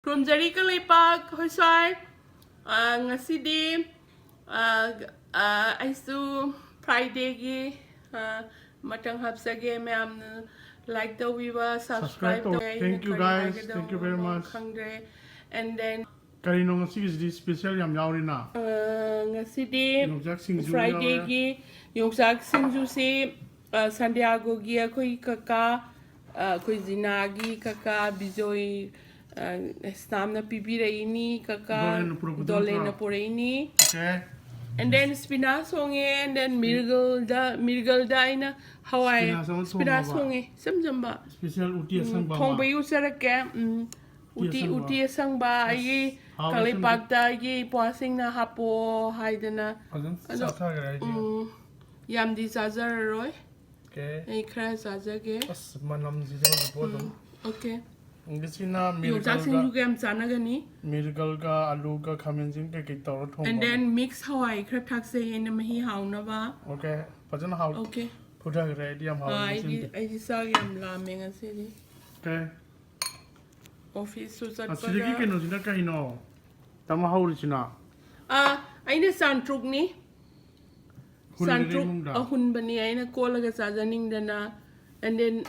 Krumjari ka lepak hoisai ngasidi aisu Friday gi matang hapsage ma'am like the viva subscribe thank you guys, thank you very much. And then Karino ngasi special yam yaurina. Ngasi Friday gi yongsak singju si Santiago gi akoi kaka akoi zina gi kaka bijoi stamna pibiraini kaka dole na poraini. Okay. And then Spinach honge, and then Mrigal da ina Hawaii Spinach honge samjamba Special UTI Ashangba. Thong bayu sarake UTI Ashangba ai kalipak da ai puasing na hapo haidana yam di sajar roy. Okay. Ai khra sajar ke. As manam zida bodum. Okay. Ngisina Mrigal ka alu ka khaminjin ke tawra thong. And then mix Hawaii khra thakse in mahi hauna ba. Okay. Pajana how. Okay. Putha ready yam how. I sa yam la menga se. Okay. Office su sat Asili ke no jina kai no. Tama how richina. Aina santruk ni. Santruk ahun bani aina kola ga sajaning dana. And then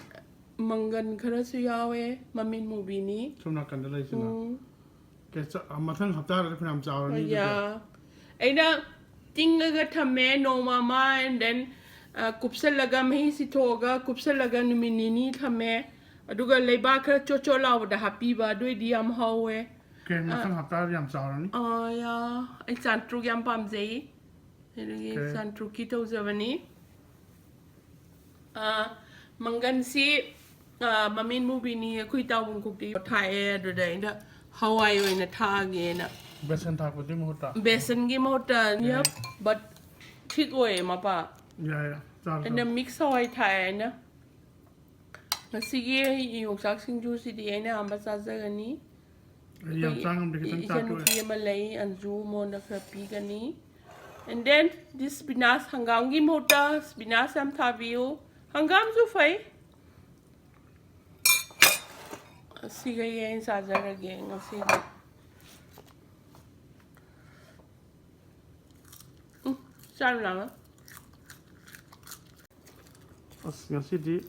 mangan khara su yawe mamin movie ni. Sumna kandala isina. Ke mathang hafta ra khunam chaw ni. Yeah. Aina tinga ga thame no mama and then kupsal laga mahi sitoga kupsal laga numinini thame aduga leiba khara chocho law da happy ba doi di am hawe. Ke mathang hafta yam chaw ni. Yeah. Ai santruk yam pam jai. Ini santruk ki to javani. Mangan si mamin movie ni kui tau bung kukti thai do da inda Hawaii oina thage na besan tha ko dim hota besan gi mota yep but thik oi ma pa yeah and the mix Hawaii thai na ngasigi yongsak singju si di aina amba sa gani yam changam de kitan cha to e malai anju mo na pi gani and then this spinach hangam gi mota spinach am thabiu hangam ju fai Siga yan sa jara geng siga. Saan lang As ngasi di.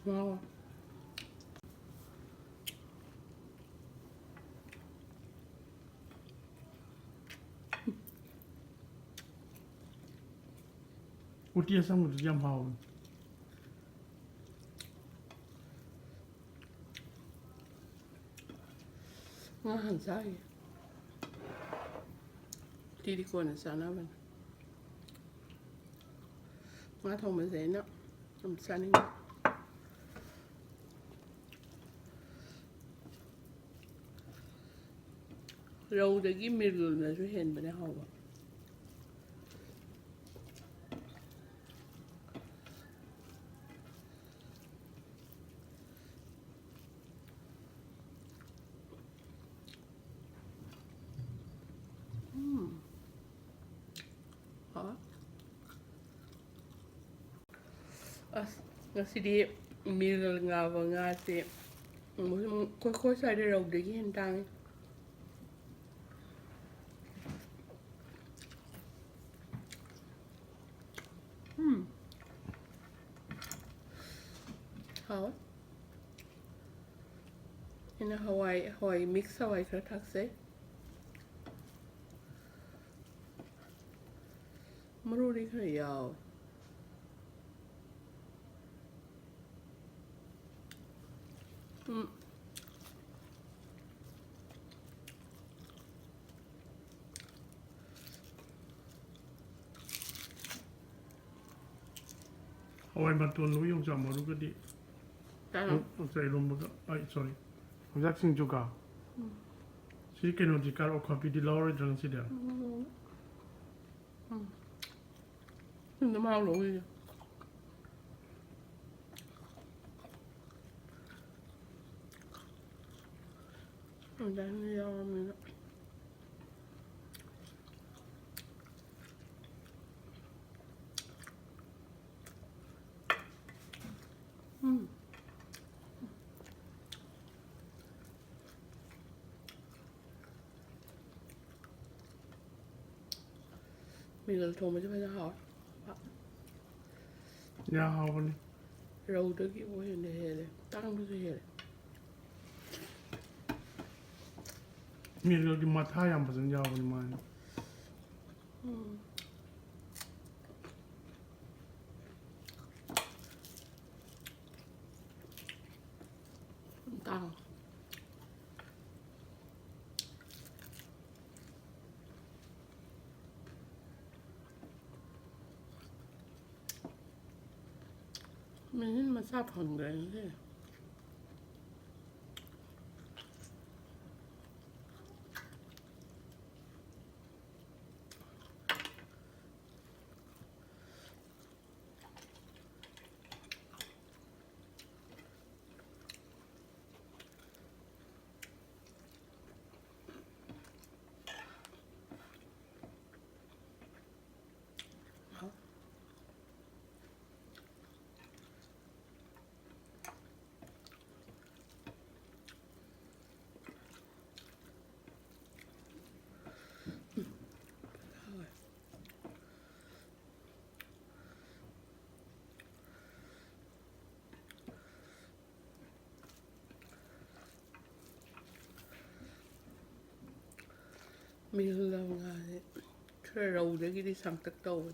Wow. UTI Ashangba yam how. Ngahan sai. Tiri ko na sana man. Nga thong ma sai na. Am saning. Rau da gi Mrigal na su hen bane hawa. Ngasi di Mrigal nga wa nga te ko sa de rau da gi hen tang. How? In a Hawaii mix Hawaii khra thakse. Maruri khra yaw. Hawaii baton lu yung jam maru ka di. Say lumba ka. Ay sorry. Ngak sing juga. Si keno di kar o copy di lawr dran si dia. Nó mau lỗi Then yum. Mrigal told me to put a heart. Yeah, how many? Road to get away in the head. Tongue to the head. Me go give my tie am person yaw ni man. Tongue. Mình mà sao phần rồi thế. Mình làm ngay chơi rầu để đi sang tắc đầu.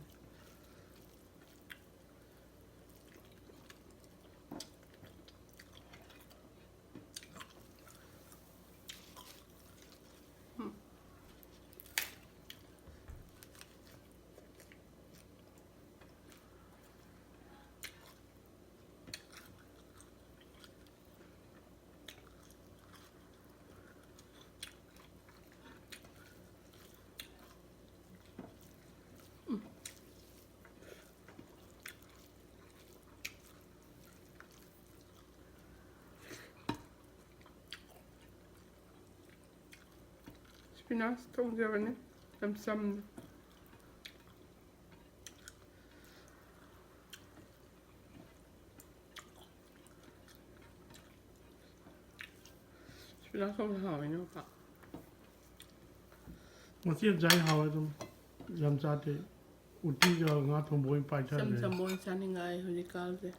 Spinach tông ra này, làm xăm. Spinach không hỏi nữa cả. Mà tiếc trái hào ấy thôi. Làm sao thế? UTI cho ngã thùng bôi phải chơi Xăm đấy. xăm bôi xăm như ngay hồi đi cao thế.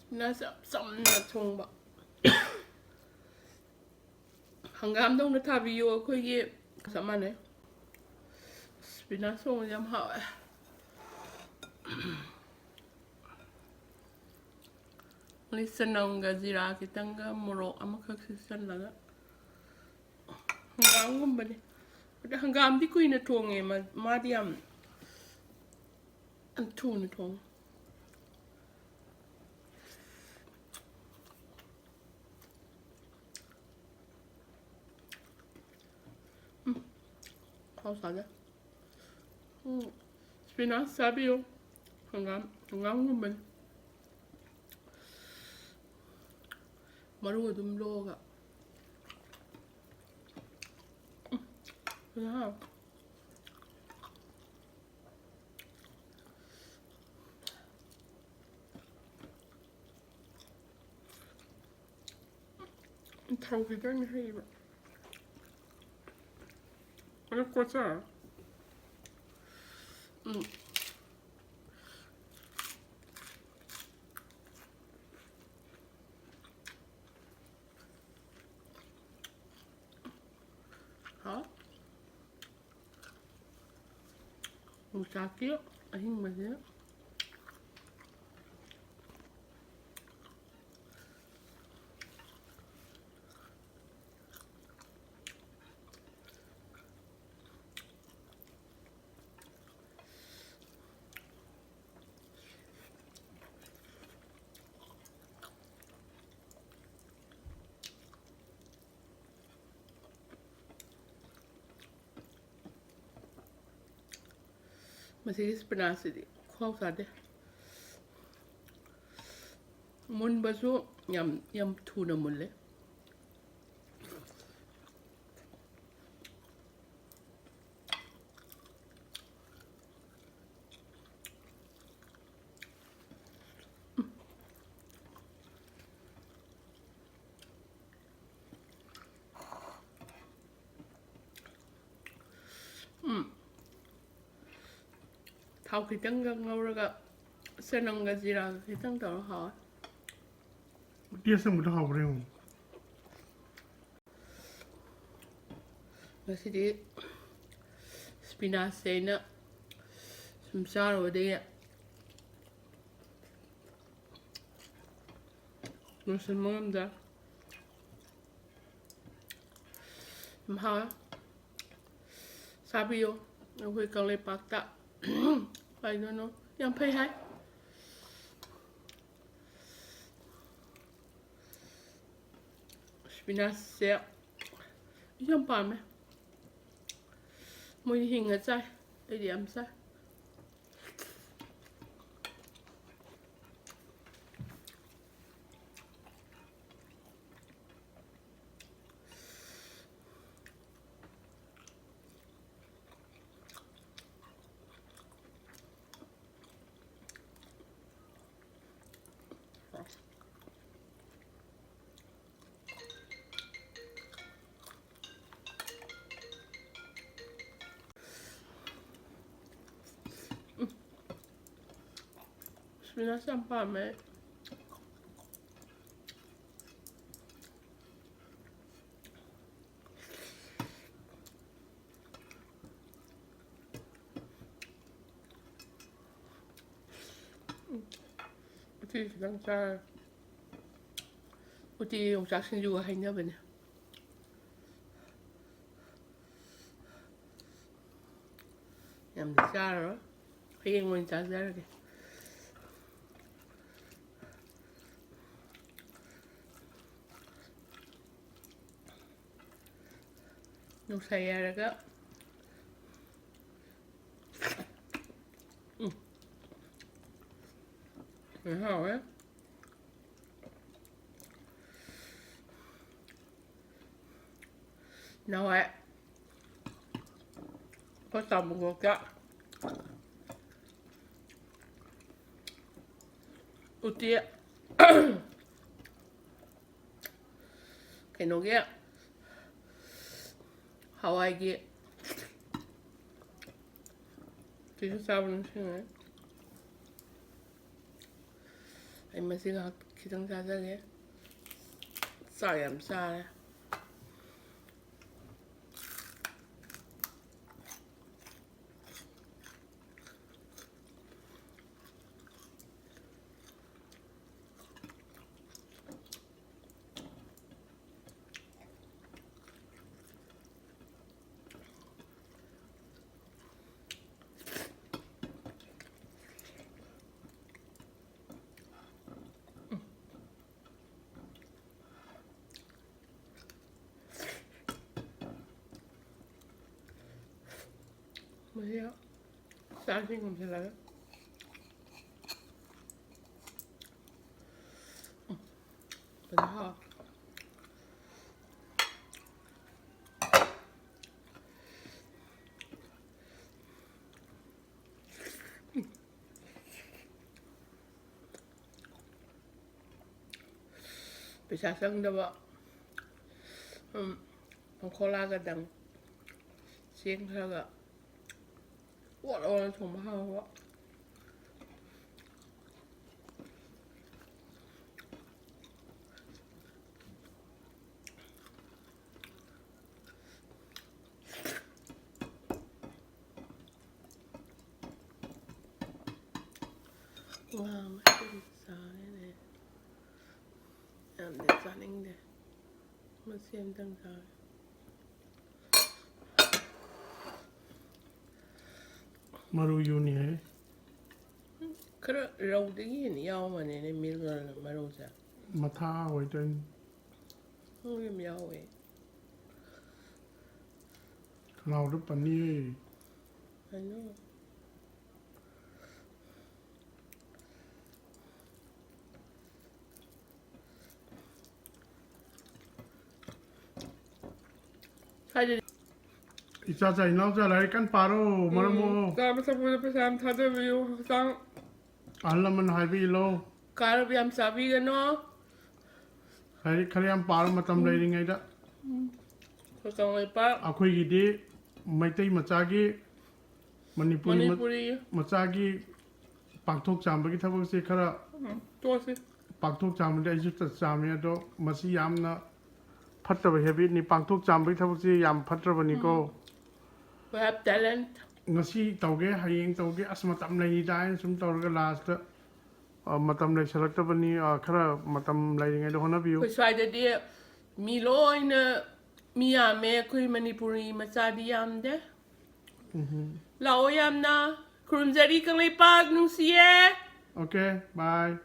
Spinach xăm là thùng bạc. Hangam dong nó thà video khơi ghê. Xăm ăn đấy. Spinach xong dám hỏi. Listen nong gazira kitanga moro amakak sisan laga. Hangam ngum bani. Udah hangam di kuy na tuong ma diam. An tu na tuong. How sada? Spinach sabi yo. Hangam ngum bani. Maru dum loga. Yeah. Thầu thì tôi hay vậy. Nó có sao? Hả? Một xà kia, anh mà thế. Masih spinach di. Kau sadar? ꯃꯨꯟꯕꯁꯨ ꯌꯥꯝ ꯊꯨꯅ ꯃꯨꯜꯂꯦ ꯊꯥꯎ ꯈꯤꯇꯪꯒ ꯉꯧꯔꯒ ꯆꯅꯝꯒ ꯖꯤꯔꯥꯒ ꯈꯤꯇꯪ ꯇꯧꯔ ꯍꯥꯎꯋꯦ UTI Ashangba haure ho ꯉꯁꯤꯗꯤ ꯁ꯭ꯄꯤꯅꯥꯆꯁꯦ ꯑꯩꯅ ꯁꯨꯝ ꯆꯥꯔꯨꯕꯗꯒꯤ ꯂꯣꯏꯁꯤꯟꯕ ꯉꯝꯗ꯭ꯔꯦ ꯌꯥꯝ ꯍꯥꯎꯋꯦ ꯆꯥꯕꯤꯌꯨ ꯑꯩꯈꯣꯏ ꯀꯪꯂꯩꯄꯥꯛꯇ ꯀꯩꯅꯣ ꯌꯥꯝ ꯐꯩ ꯍꯥꯏ ꯁ꯭ꯄꯤꯅꯥꯆꯁꯦ ꯌꯥꯝ ꯄꯥꯝꯃꯦ ꯃꯣꯏꯗꯤ ꯍꯤꯡꯉ ꯆꯥꯏ ꯑꯩꯗꯤ ꯌꯥꯝ ꯆꯥꯏ 스피나치 안 파메 우티 기상차 우티 용작 신주가 했냐보네 얌도 짜러 회행원 짜자르게 녹사야라가 하왜 나와 벌써 먹을까 우띠 개노게 하와이기 되게 싸우는 생각 아니면 생각 기상자장에 싸염 싸 뭐야? 싸신 검색하요? 뭐야? bisa sang dawa pangkola gadang siang saga wala thong hawa wow masih ini yang desaning deh masih yang tengah maru yuni hai 그래 라우딩이 야오만에 밀갈 마로자 matha hoiten 홍임 야오에 lao ru pani I know cha chai nau cha lai kan paro maramo Kami sa pula pa sam thada view sang alaman hai bi lo kara biyam sabi gano hai khari am paro matam lai ring ai da Kasang ay pa akhoi gi di maitai macha gi manipuri Manipuri macha gi pakthok chamba gi thabak se khara Tosi pakthok chamba de aiju ta chame do masi yamna phattaba habit ni pakthok chamba gi thabak se yam phattraba ni ko We have talent ngasi tauge hayeng tauge asmatam lai dai sum tawga last matam lai salaktabani khara matam lai ngai do hona biu Koi swai da di mi loy na mi yame koi Manipuri masadi yam de Lao yam na Kurumzari kang ipag nung siye okay bye